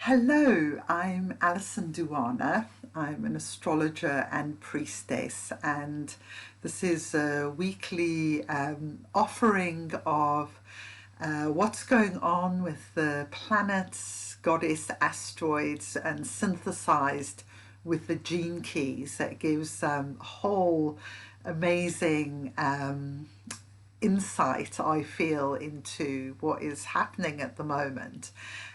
Hello, I'm Alison Duana. I'm an astrologer and priestess, and this is a weekly offering of what's going on with the planets, goddess, asteroids, and synthesized with the gene keys. That gives a whole amazing insight, I feel, into what is happening at the moment.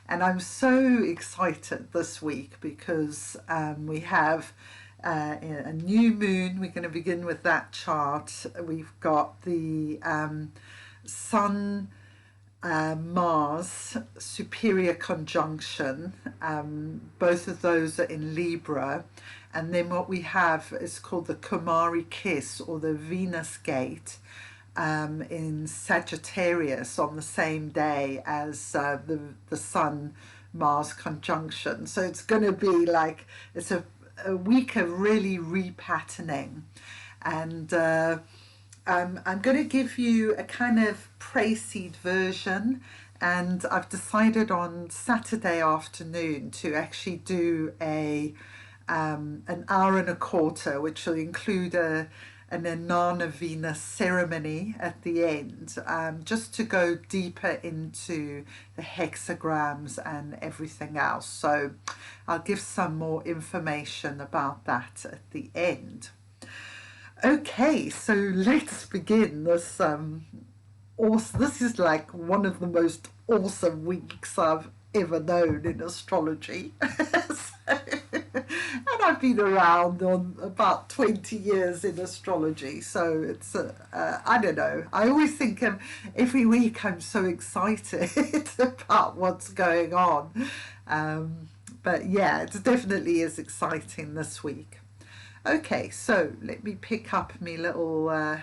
And I'm so excited this week because we have a new moon. We're going to begin with that chart. We've got the Sun Mars superior conjunction. Both of those are in Libra. And then what we have is called the Kumari kiss, or the Venus Gate, in Sagittarius on the same day as the Sun Mars conjunction. So it's going to be like, it's a week of really repatterning. And I'm going to give you a kind of pre-seed version, and I've decided on Saturday afternoon to actually do an hour and a quarter, which will include an Inanna Venus ceremony at the end, just to go deeper into the hexagrams and everything else. So I'll give some more information about that at the end. Okay, so let's begin this awesome. This is like one of the most awesome weeks I've ever known in astrology. And I've been around on about 20 years in astrology, so it's I don't know, I always think every week I'm so excited about what's going on, but yeah, it definitely is exciting this week. Okay, so let me pick up my little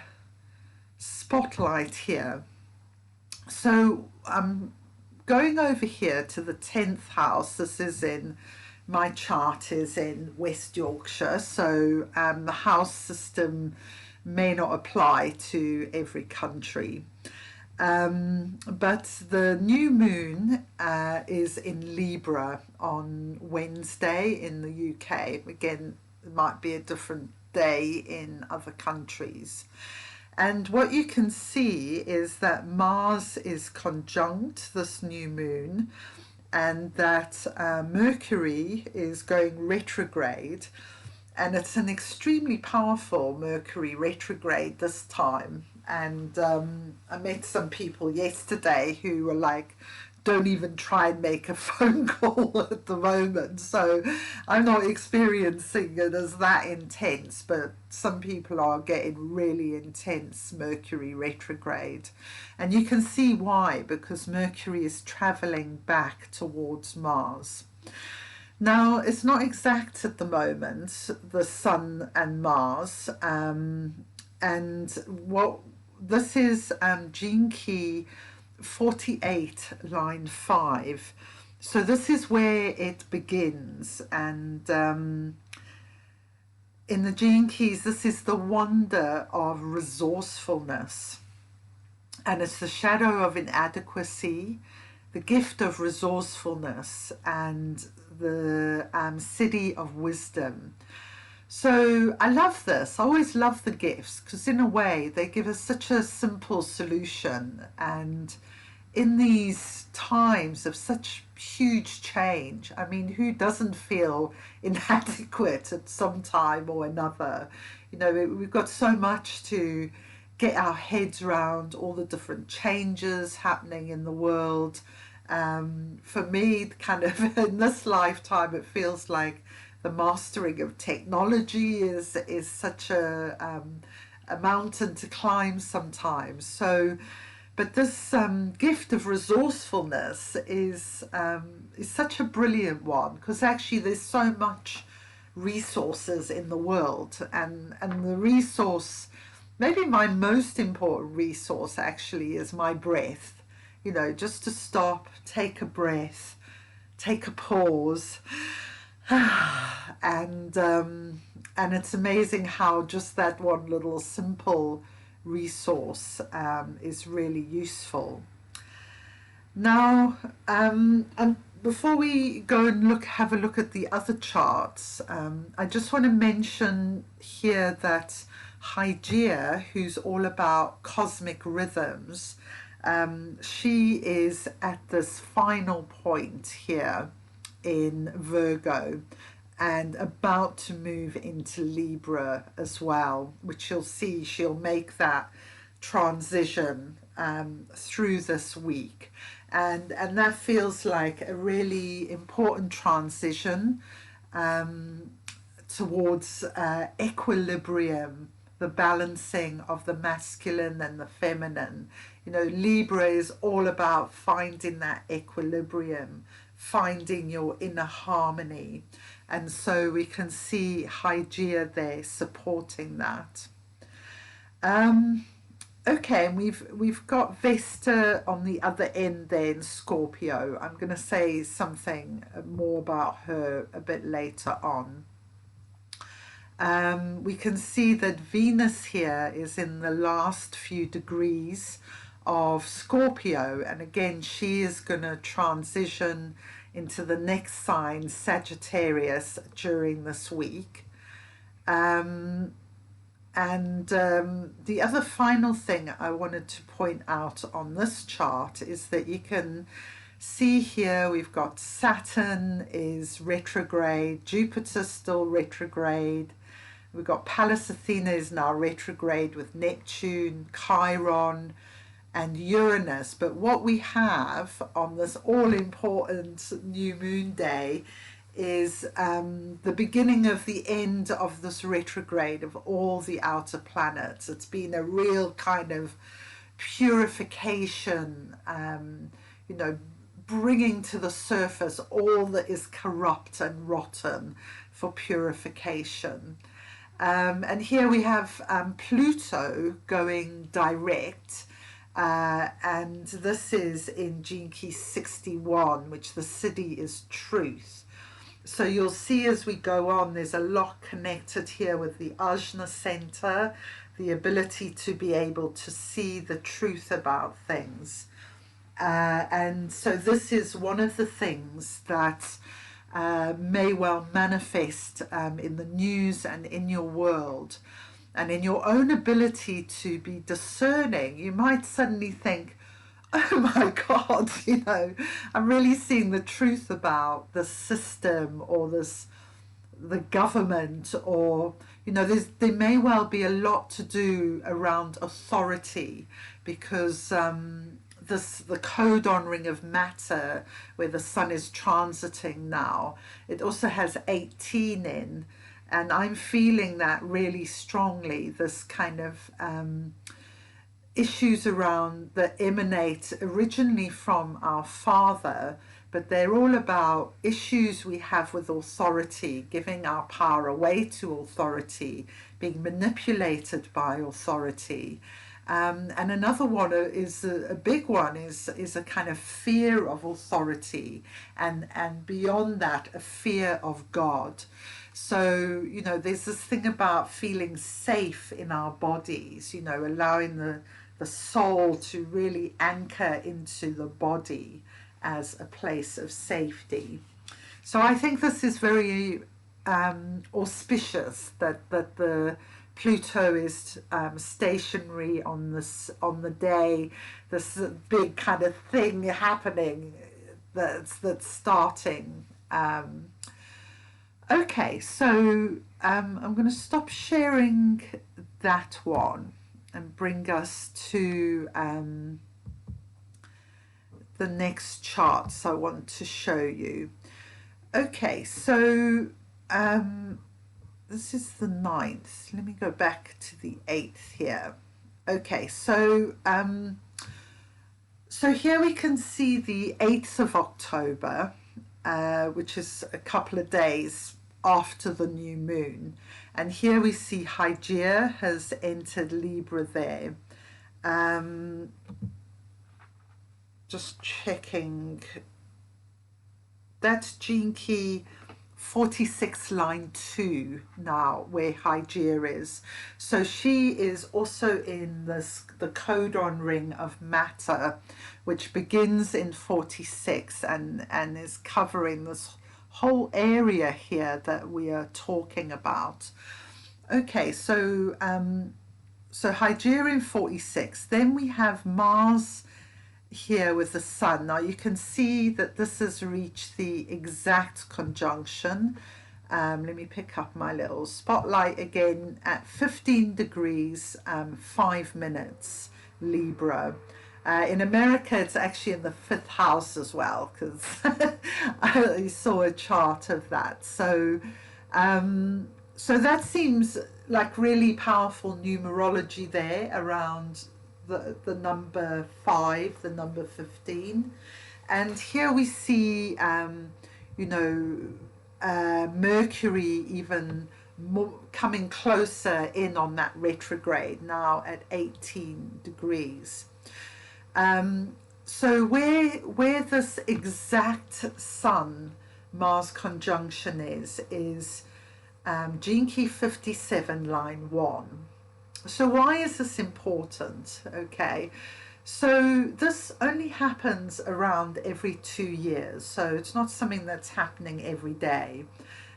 spotlight here. So I'm going over here to the 10th house. This is in, my chart is in West Yorkshire, so the house system may not apply to every country. But the new moon is in Libra on Wednesday in the UK. Again, it might be a different day in other countries. And what you can see is that Mars is conjunct this new moon, and that Mercury is going retrograde, and it's an extremely powerful Mercury retrograde this time. And I met some people yesterday who were like, don't even try and make a phone call at the moment. So I'm not experiencing it as that intense, but some people are getting really intense Mercury retrograde. And you can see why, because Mercury is traveling back towards Mars. Now, it's not exact at the moment, the Sun and Mars. And what this is, gene key 48, line 5. So this is where it begins, and in the gene keys, this is the wonder of resourcefulness, and it's the shadow of inadequacy, the gift of resourcefulness, and the Siddhi of wisdom. So I love this. I always love the gifts, because in a way they give us such a simple solution. And in these times of such huge change, I mean, who doesn't feel inadequate at some time or another? You know, we've got so much to get our heads around, all the different changes happening in the world. For me, kind of in this lifetime, it feels like the mastering of technology is such a mountain to climb sometimes. So, but this gift of resourcefulness is such a brilliant one, because actually there's so much resources in the world, and the resource, maybe my most important resource actually, is my breath. You know, just to stop, take a breath, take a pause. And it's amazing how just that one little simple resource is really useful. Now, before we go and have a look at the other charts, I just want to mention here that Hygeia, who's all about cosmic rhythms, she is at this final point here in Virgo and about to move into Libra as well, which you'll see she'll make that transition through this week. And that feels like a really important transition towards equilibrium, the balancing of the masculine and the feminine. You know, Libra is all about finding that equilibrium, finding your inner harmony. And so we can see Hygeia there supporting that. Okay, and we've got Vesta on the other end there in Scorpio. I'm going to say something more about her a bit later on. We can see that Venus here is in the last few degrees of Scorpio, and again she is going to transition into the next sign, Sagittarius, during this week. The other final thing I wanted to point out on this chart is that you can see here we've got Saturn is retrograde, Jupiter still retrograde, we've got Pallas Athena is now retrograde with Neptune, Chiron and Uranus. But what we have on this all-important new moon day is the beginning of the end of this retrograde of all the outer planets. It's been a real kind of purification, you know, bringing to the surface all that is corrupt and rotten for purification. And here we have Pluto going direct, and this is in Gene Key 61, which the Siddhi is Truth. So you'll see as we go on, there's a lot connected here with the Ajna Centre, the ability to be able to see the truth about things. And so this is one of the things that may well manifest in the news and in your world. And in your own ability to be discerning, you might suddenly think, oh my God, you know, I'm really seeing the truth about the system or the government, or, you know, there may well be a lot to do around authority, because the Codon Ring of Matter, where the sun is transiting now, it also has 18 in, and I'm feeling that really strongly, this kind of issues around that emanate originally from our father, but they're all about issues we have with authority, giving our power away to authority, being manipulated by authority. And another one is a big one is a kind of fear of authority, and beyond that, a fear of God. So, you know, there's this thing about feeling safe in our bodies, you know, allowing the soul to really anchor into the body as a place of safety. So I think this is very auspicious that the Pluto is stationary on the day. This big kind of thing happening that's starting. Okay, so I'm going to stop sharing that one and bring us to the next charts I want to show you. Okay, so this is the 9th. Let me go back to the 8th here. Okay, so so here we can see the 8th of October, which is a couple of days after the new moon. And here we see Hygeia has entered Libra there. Just checking. That's Gene Key 46 line 2 now, where Hygeia is. So she is also in the Codon Ring of Matter, which begins in 46 and is covering this whole area here that we are talking about. Okay, so so Hygeia in 46. Then we have Mars here with the Sun. Now you can see that this has reached the exact conjunction. Let me pick up my little spotlight again at 15 degrees 5 minutes Libra. In America it's actually in the 5th house as well, because I saw a chart of that. So so that seems like really powerful numerology there around the number 5, the number 15. And here we see, you know, Mercury even more, coming closer in on that retrograde now at 18 degrees. So where this exact Sun Mars conjunction is Gene Key 57 line 1. So why is this important? Okay, so this only happens around every 2 years, so it's not something that's happening every day.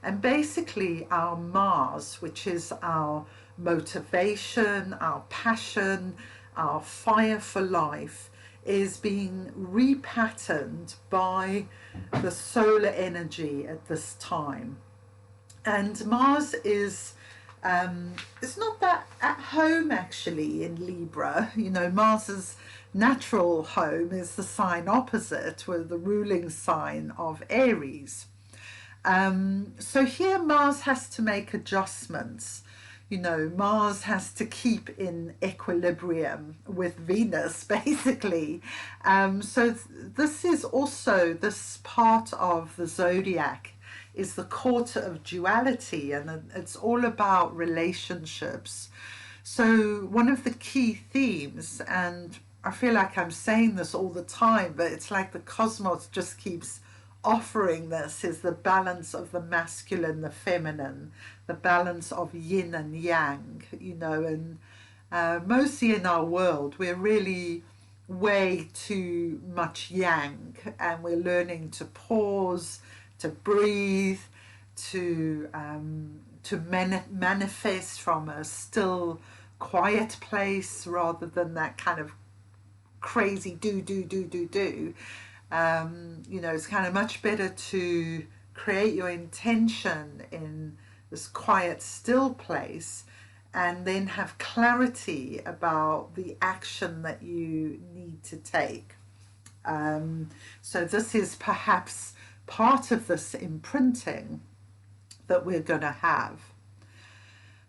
And basically our Mars, which is our motivation, our passion, our fire for life, is being repatterned by the solar energy at this time. And Mars is it's not that at home actually in Libra. You know, Mars's natural home is the sign opposite, with the ruling sign of Aries. So here Mars has to make adjustments. You know, Mars has to keep in equilibrium with Venus, basically. So this is also, this part of the zodiac is the quarter of duality, and it's all about relationships. So one of the key themes, and I feel like I'm saying this all the time, but it's like the cosmos just keeps offering this, is the balance of the masculine, the feminine, the balance of yin and yang, you know. And mostly in our world we're really way too much yang, and we're learning to pause, to breathe, to manifest from a still, quiet place rather than that kind of crazy do. You know, it's kind of much better to create your intention in this quiet, still place, and then have clarity about the action that you need to take. So this is perhaps part of this imprinting that we're going to have.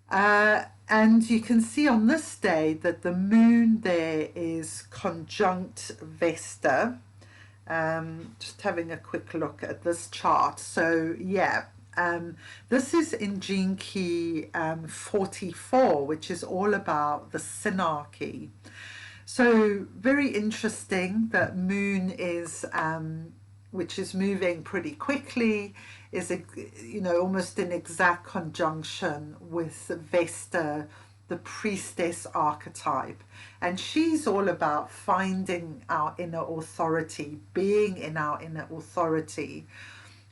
And you can see on this day that the moon there is conjunct Vesta. Just having a quick look at this chart. So yeah, this is in Gene Key 44, which is all about the synarchy. So very interesting that moon is which is moving pretty quickly, is, you know, almost in exact conjunction with Vesta, the priestess archetype. And she's all about finding our inner authority, being in our inner authority.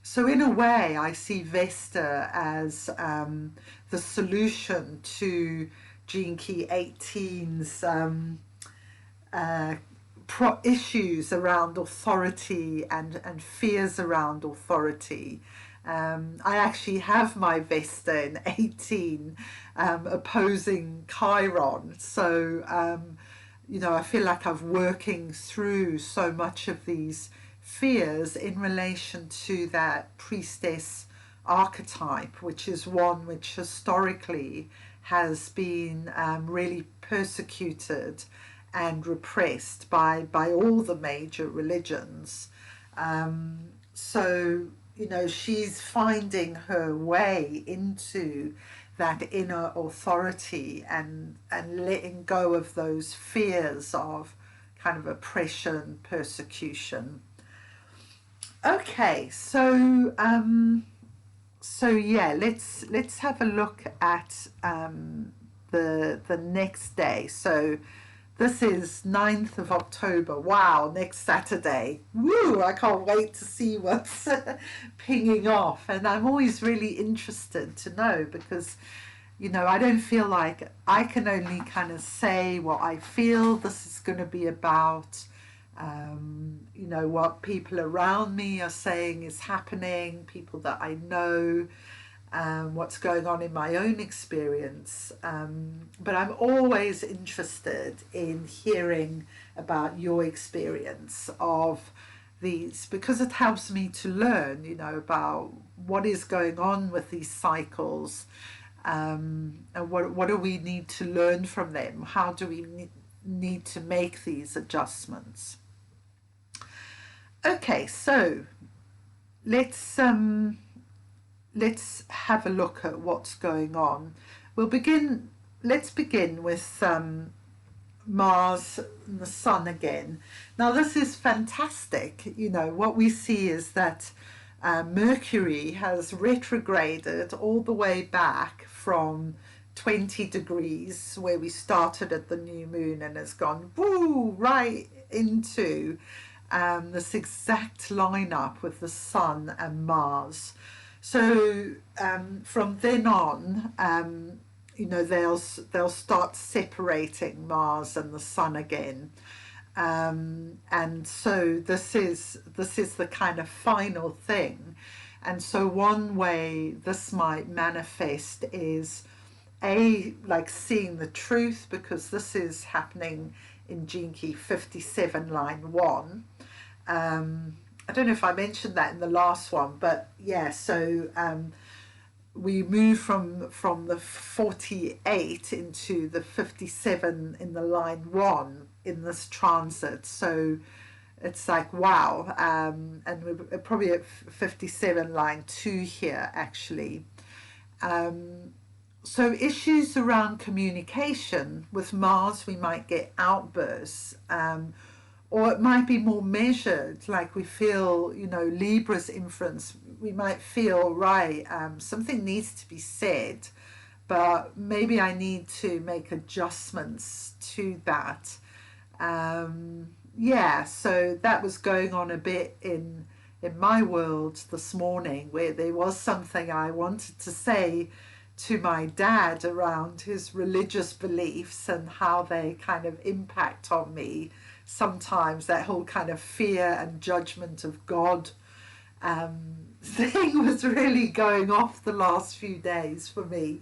So in a way, I see Vesta as the solution to Gene Key 18's issues around authority and fears around authority. I actually have my Vesta in 18 opposing Chiron. So, you know, I feel like I'm working through so much of these fears in relation to that priestess archetype, which is one which historically has been really persecuted and repressed by all the major religions. So, you know, she's finding her way into that inner authority and letting go of those fears of kind of oppression, persecution. Okay, so So yeah, let's have a look at the next day. So this is 9th of October. Wow, next Saturday. Woo, I can't wait to see what's pinging off. And I'm always really interested to know because, you know, I don't feel like I can only kind of say what I feel this is going to be about. You know, what people around me are saying is happening, people that I know, what's going on in my own experience. But I'm always interested in hearing about your experience of these because it helps me to learn, you know, about what is going on with these cycles, and what do we need to learn from them? How do we need to make these adjustments? Okay, so let's have a look at what's going on. Let's begin with Mars and the Sun again. Now this is fantastic. You know, what we see is that Mercury has retrograded all the way back from 20 degrees where we started at the new moon and has gone woo right into this exact lineup with the Sun and Mars. So from then on, you know, they'll start separating Mars and the Sun again, and so this is the kind of final thing. And so one way this might manifest is like seeing the truth, because this is happening in Gene Key 57 line 1. I don't know if I mentioned that in the last one, but yeah, so we move from the 48 into the 57 in the line 1 in this transit. So it's like, wow, and we're probably at 57 line 2 here actually. So issues around communication with Mars, we might get outbursts, or it might be more measured, like we feel, you know, Libra's influence, we might feel, right, something needs to be said, but maybe I need to make adjustments to that. Yeah, so that was going on a bit in my world this morning, where there was something I wanted to say to my dad around his religious beliefs and how they kind of impact on me. Sometimes that whole kind of fear and judgment of God thing was really going off the last few days for me.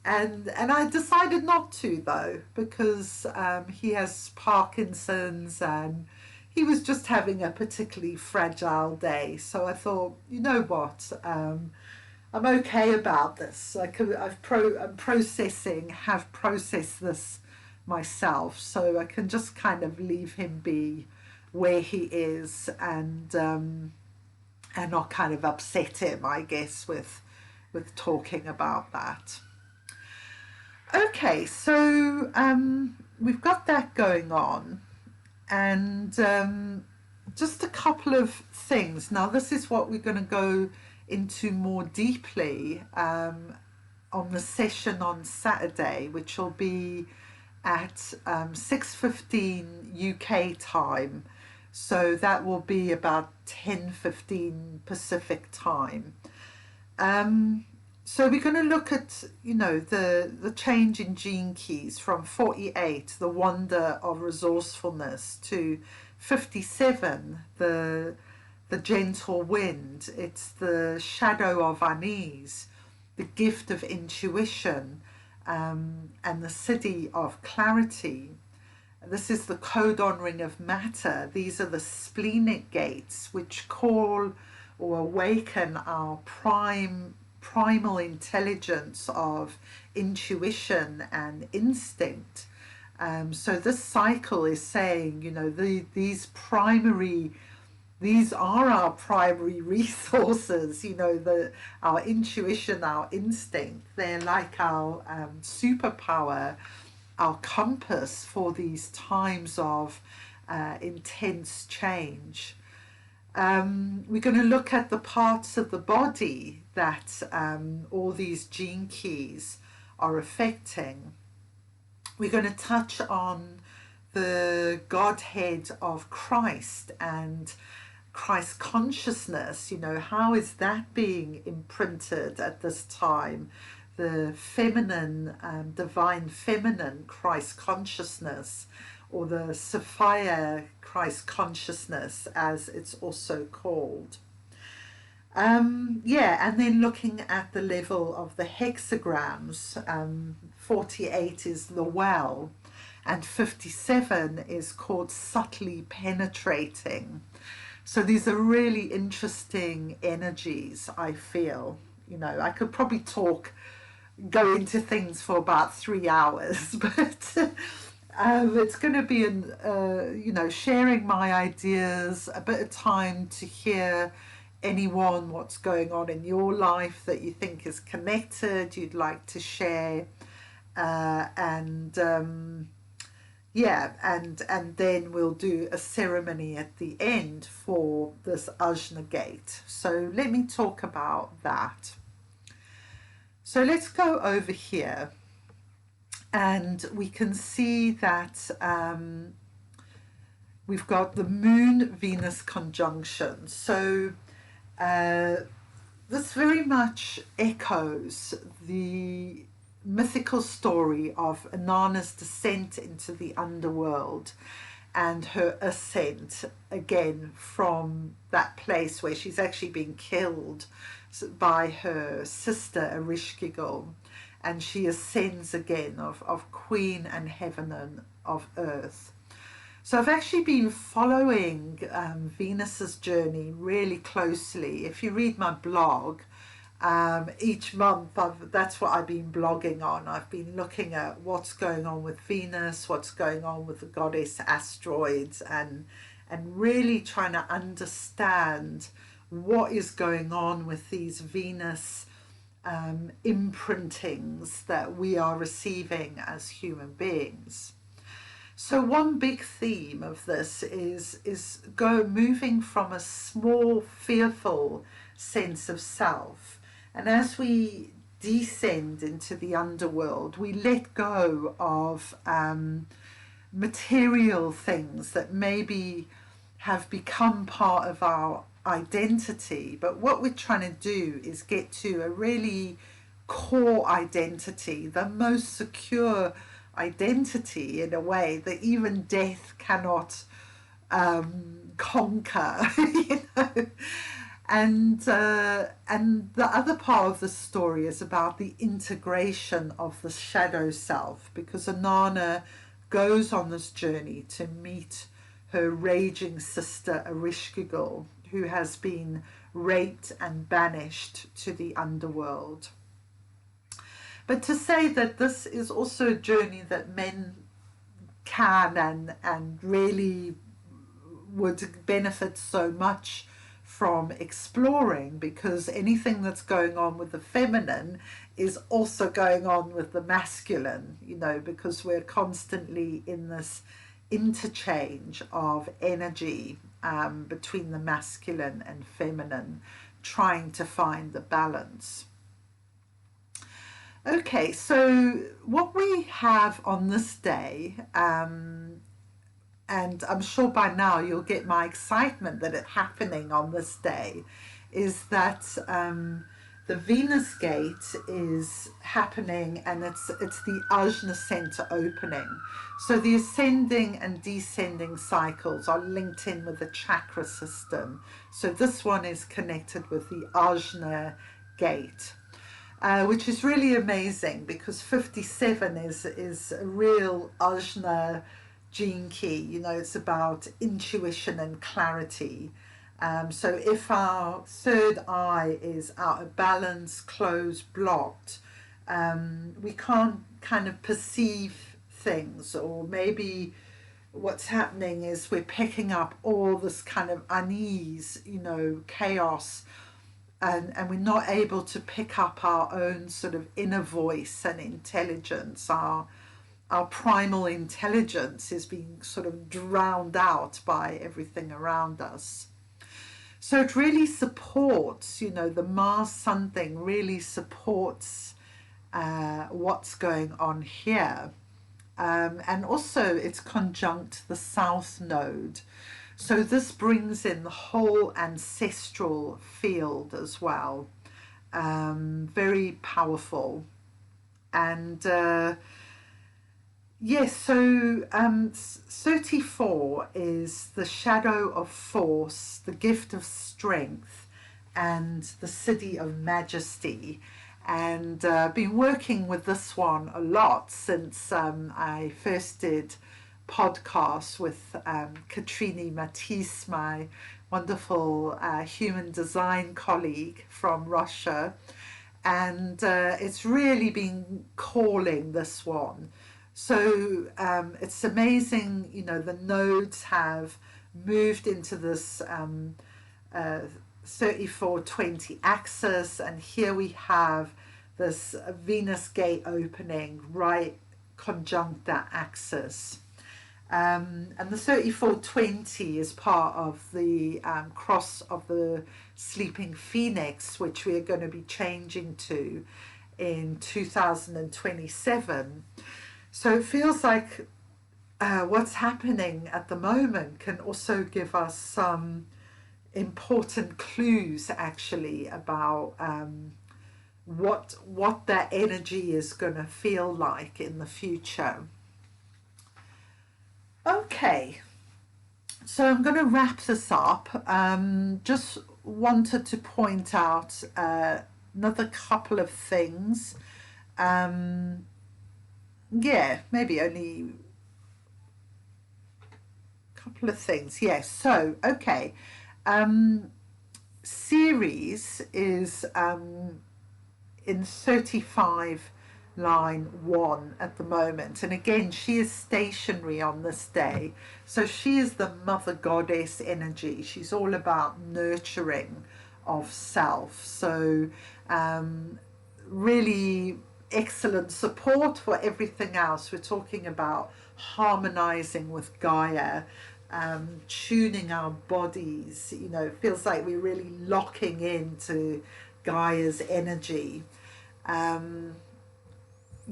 And I decided not to, though, because he has Parkinson's and he was just having a particularly fragile day. So I thought, you know what, I'm okay about this. I'm processing, have processed this myself, so I can just kind of leave him be where he is, and not kind of upset him, I guess, with talking about that. Okay, so we've got that going on, and just a couple of things. Now this is what we're going to go into more deeply on the session on Saturday, which will be at 6:15 UK time, so that will be about 10:15 Pacific time. So we're going to look at, you know, the change in gene keys from 48, the wonder of resourcefulness, to 57, the gentle wind. It's the shadow of unease, the gift of intuition, and the Siddhi of clarity. This is the Codon Ring of Matter. These are the splenic gates which call or awaken our primal intelligence of intuition and instinct. So this cycle is saying, you know, these are our primary resources, you know, our intuition, our instinct. They're like our superpower, our compass for these times of intense change. We're going to look at the parts of the body that all these gene keys are affecting. We're going to touch on the Godhead of Christ and Christ consciousness. You know, how is that being imprinted at this time? The feminine, divine feminine Christ consciousness, or the Sapphire Christ consciousness, as it's also called. Yeah, and then looking at the level of the hexagrams, 48 is the well, and 57 is called subtly penetrating. So these are really interesting energies, I feel. You know, I could probably go into things for about 3 hours, but it's going to be, you know, sharing my ideas, a bit of time to hear anyone what's going on in your life that you think is connected, you'd like to share, yeah, and then we'll do a ceremony at the end for this Ajna Gate. So let me talk about that. So let's go over here, and we can see that we've got the Moon-Venus conjunction. So this very much echoes the mythical story of Inanna's descent into the underworld and her ascent again from that place where she's actually been killed by her sister Ereshkigal, and she ascends again of Queen and Heaven and of Earth. So I've actually been following Venus's journey really closely. If you read my blog, each month that's what I've been blogging on. I've been looking at what's going on with Venus, what's going on with the goddess asteroids, and really trying to understand what is going on with these Venus imprintings that we are receiving as human beings. So one big theme of this is moving from a small, fearful sense of self, and as we descend into the underworld, we let go of material things that maybe have become part of our identity. But what we're trying to do is get to a really core identity, the most secure identity, in a way that even death cannot conquer, you know. And the other part of the story is about the integration of the shadow self, because Inanna goes on this journey to meet her raging sister Ereshkigal, who has been raped and banished to the underworld. But to say that this is also a journey that men can and really would benefit so much from exploring, because anything that's going on with the feminine is also going on with the masculine, you know, because we're constantly in this interchange of energy between the masculine and feminine, trying to find the balance. Okay, so what we have on this day, and I'm sure by now you'll get my excitement that it's happening on this day, is that the Venus Gate is happening, and it's the Ajna Centre opening. So the ascending and descending cycles are linked in with the chakra system. So this one is connected with the Ajna Gate. Which is really amazing, because 57 is a real Ajna gene key. You know, it's about intuition and clarity. So if our third eye is out of balance, closed, blocked, we can't kind of perceive things, or maybe what's happening is we're picking up all this kind of unease, you know, chaos, and we're not able to pick up our own sort of inner voice and intelligence. Our primal intelligence is being sort of drowned out by everything around us. So it really supports, you know, the Mars Sun thing really supports what's going on here. And also it's conjunct the South Node. So this brings in the whole ancestral field as well. Very powerful. And yes, so 34 is the shadow of force, the gift of strength, and the Siddhi of Majesty. And been working with this one a lot since I first did podcasts with Katrini Matisse, my wonderful human design colleague from Russia. And it's really been calling this one. So it's amazing, you know, the nodes have moved into this 34-20 axis, and here we have this Venus gate opening right conjunct that axis. And the 34-20 is part of the cross of the sleeping phoenix, which we are going to be changing to in 2027. So it feels like what's happening at the moment can also give us some important clues actually about what that energy is going to feel like in the future. Okay, so I'm going to wrap this up. Just wanted to point out another couple of things. Yeah, maybe only a couple of things. Yes, so, okay. Ceres is in 35 line 1 at the moment, and again she is stationary on this day, so she is the mother goddess energy. She's all about nurturing of self, so really excellent support for everything else. We're talking about harmonizing with Gaia, tuning our bodies. You know, it feels like we're really locking into Gaia's energy.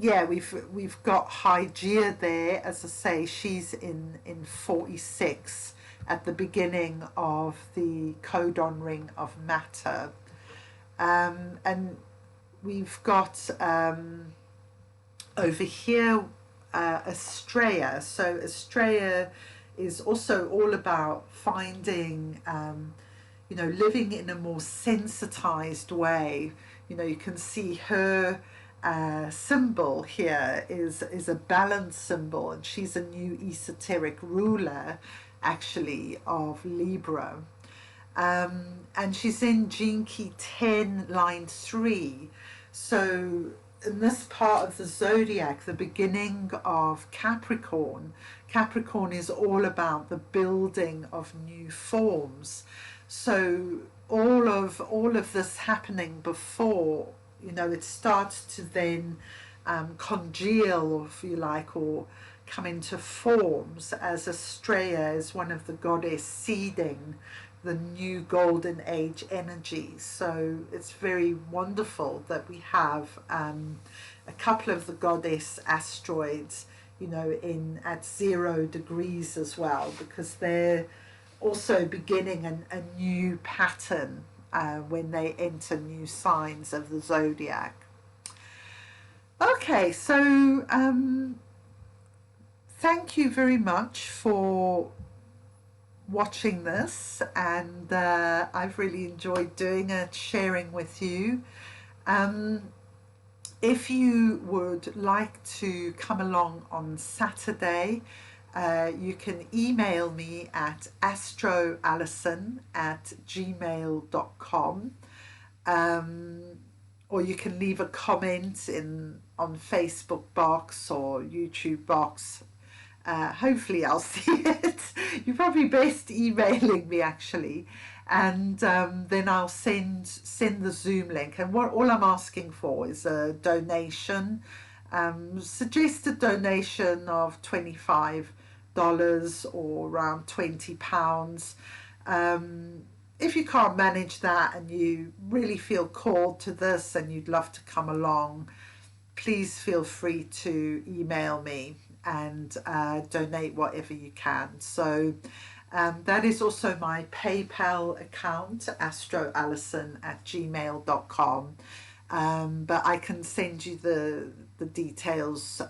Yeah, we've got Hygeia there, as I say, she's in 46 at the beginning of the Codon Ring of Matter. And we've got over here Astraea. So Astraea is also all about finding, you know, living in a more sensitized way. You know, you can see her symbol here is a balance symbol, and she's a new esoteric ruler actually of Libra. And she's in Gene Key 10 line 3. So in this part of the zodiac, the beginning of Capricorn is all about the building of new forms. So all of this happening before, you know, it starts to then congeal, if you like, or come into forms, as Astraea is one of the goddess seeding the new golden age energies. So it's very wonderful that we have a couple of the goddess asteroids, you know, in at 0 degrees as well, because they're also beginning a new pattern when they enter new signs of the zodiac. Okay, so thank you very much for watching this, and I've really enjoyed doing it, sharing with you. If you would like to come along on Saturday, you can email me at astroalison@gmail.com, or you can leave a comment on Facebook box or YouTube box. Hopefully I'll see it. You're probably best emailing me actually, and then I'll send the Zoom link. And all I'm asking for is a donation, suggested donation of $25 or around £20. if you can't manage that and you really feel called to this and you'd love to come along, please feel free to email me and donate whatever you can. So that is also my PayPal account, astroalison@gmail.com. But I can send you the details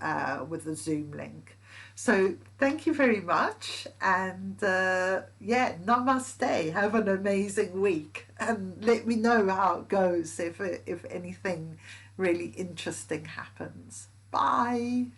with the Zoom link. So thank you very much, and yeah, namaste. Have an amazing week, and let me know how it goes if anything really interesting happens. Bye.